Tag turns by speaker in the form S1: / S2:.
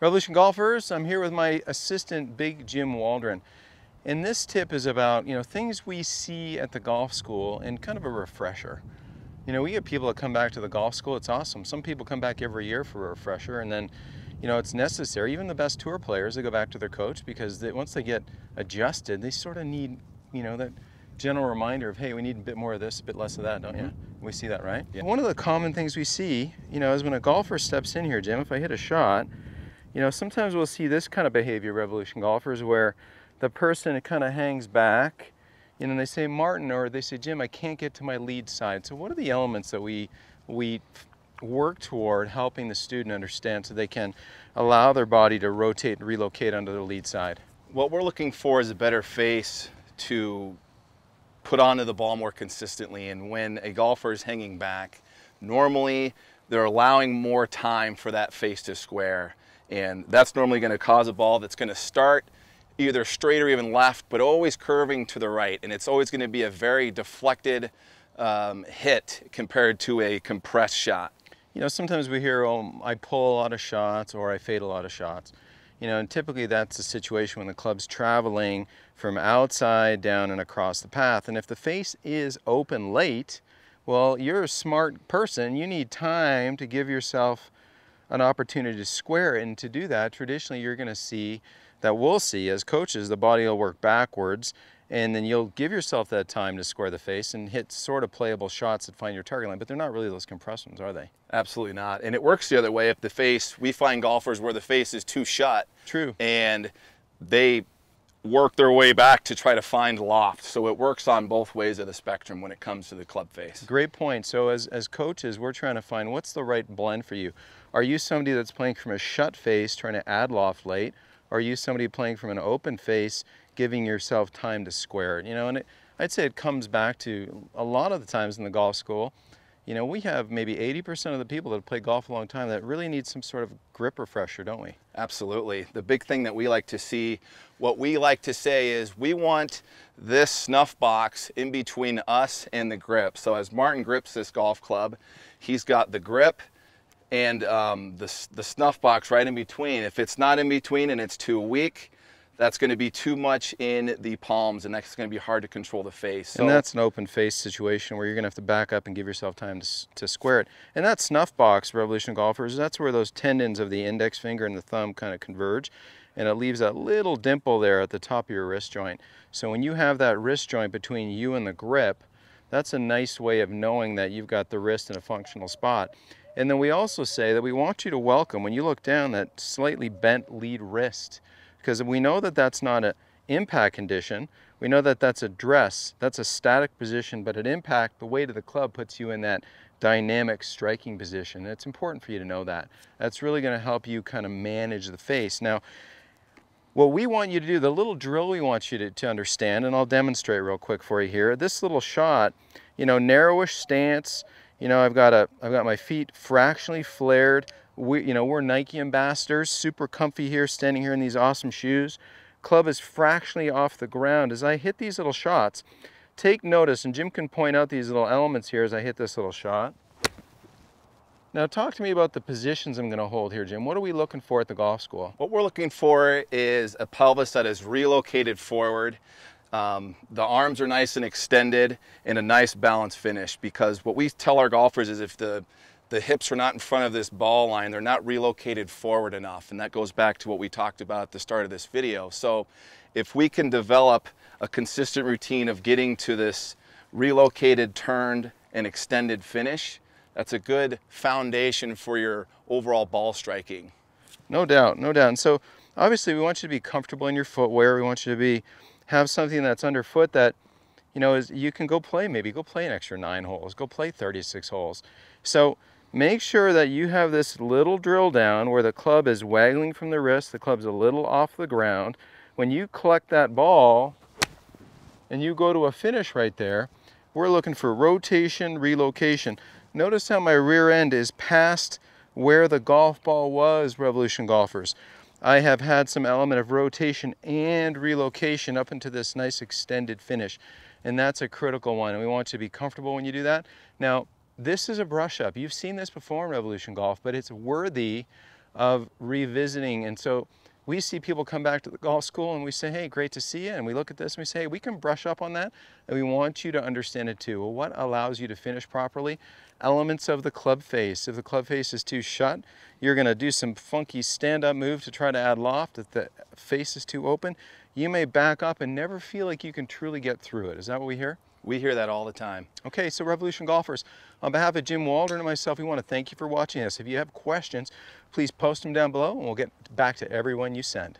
S1: Revolution Golfers, I'm here with my assistant, Big Jim Waldron. And this tip is about, things we see at the golf school and kind of a refresher. We get people that come back to the golf school, it's awesome. Some people come back every year for a refresher, and then, it's necessary. Even the best tour players, they go back to their coach because once they get adjusted, they sort of need, that general reminder of, hey, we need a bit more of this, a bit less of that, don't you? We see that, right? Yeah. One of the common things we see, is when a golfer steps in here, Jim, if I hit a shot, sometimes we'll see this kind of behavior, Revolution Golfers, where the person kind of hangs back, and they say, Martin, or they say, Jim, I can't get to my lead side. So what are the elements that we work toward helping the student understand so they can allow their body to rotate and relocate onto the lead side?
S2: What we're looking for is a better face to put onto the ball more consistently. And when a golfer is hanging back, normally they're allowing more time for that face to square. And that's normally going to cause a ball that's going to start either straight or even left, but always curving to the right. And it's always going to be a very deflected hit compared to a compressed shot.
S1: Sometimes we hear, oh, I pull a lot of shots or I fade a lot of shots. And typically that's the situation when the club's traveling from outside down and across the path. And if the face is open late, well, you're a smart person. You need time to give yourself an opportunity to square it, and to do that, traditionally you're going to see that we'll see as coaches, the body will work backwards, and then you'll give yourself that time to square the face and hit sort of playable shots that find your target line, but they're not really those compressed ones, are they?
S2: Absolutely not. And it works the other way. If the face, we find golfers where the face is too shut.
S1: True.
S2: And they work their way back to try to find loft. So it works on both ways of the spectrum when it comes to the club face.
S1: Great point. So as coaches, we're trying to find what's the right blend for you. Are you somebody that's playing from a shut face, trying to add loft late? Or are you somebody playing from an open face, giving yourself time to square it? And I'd say it comes back to a lot of the times in the golf school, we have maybe 80% of the people that have played golf a long time that really need some sort of grip refresher, don't we?
S2: Absolutely. The big thing that we like to see, what we like to say is we want this snuff box in between us and the grip. So as Martin grips this golf club, he's got the grip and the snuff box right in between. If it's not in between and it's too weak, that's going to be too much in the palms, and that's going to be hard to control the face. So,
S1: and that's an open face situation where you're going to have to back up and give yourself time to square it. And that snuff box, Revolution Golfers, that's where those tendons of the index finger and the thumb kind of converge, and it leaves that little dimple there at the top of your wrist joint. So when you have that wrist joint between you and the grip, that's a nice way of knowing that you've got the wrist in a functional spot. And then we also say that we want you to welcome, when you look down, that slightly bent lead wrist. Because we know that that's not an impact condition. We know that that's a dress. That's a static position, but at impact, the weight of the club puts you in that dynamic striking position. And it's important for you to know that. That's really going to help you kind of manage the face. Now, what we want you to do, the little drill we want you to understand, and I'll demonstrate real quick for you here. This little shot, narrowish stance. I've got my feet fractionally flared. We're Nike ambassadors, super comfy here, standing here in these awesome shoes. Club is fractionally off the ground. As I hit these little shots, take notice, and Jim can point out these little elements here as I hit this little shot. Now talk to me about the positions I'm going to hold here, Jim. What are we looking for at the golf school?
S2: What we're looking for is a pelvis that is relocated forward. The arms are nice and extended, and a nice balanced finish, because what we tell our golfers is if the hips are not in front of this ball line, they're not relocated forward enough. And that goes back to what we talked about at the start of this video. So if we can develop a consistent routine of getting to this relocated, turned, and extended finish, that's a good foundation for your overall ball striking.
S1: No doubt, no doubt. And so obviously we want you to be comfortable in your footwear. We want you to have something that's underfoot that, is you can go play an extra 9 holes, go play 36 holes. So make sure that you have this little drill down where the club is waggling from the wrist, the club's a little off the ground. When you collect that ball and you go to a finish right there, we're looking for rotation, relocation. Notice how my rear end is past where the golf ball was, Revolution Golfers. I have had some element of rotation and relocation up into this nice extended finish. And that's a critical one, and we want you to be comfortable when you do that. Now, this is a brush up. You've seen this before in Revolution Golf, but it's worthy of revisiting. And so we see people come back to the golf school and we say, hey, great to see you. And we look at this and we say, hey, we can brush up on that. And we want you to understand it too. Well, what allows you to finish properly? Elements of the club face. If the club face is too shut, you're going to do some funky stand-up move to try to add loft. If the face is too open, you may back up and never feel like you can truly get through it. Is that what we hear?
S2: We hear that all the time.
S1: Okay, so Revolution Golfers, on behalf of Jim Waldron and myself, we want to thank you for watching us. If you have questions, please post them down below and we'll get back to everyone you send.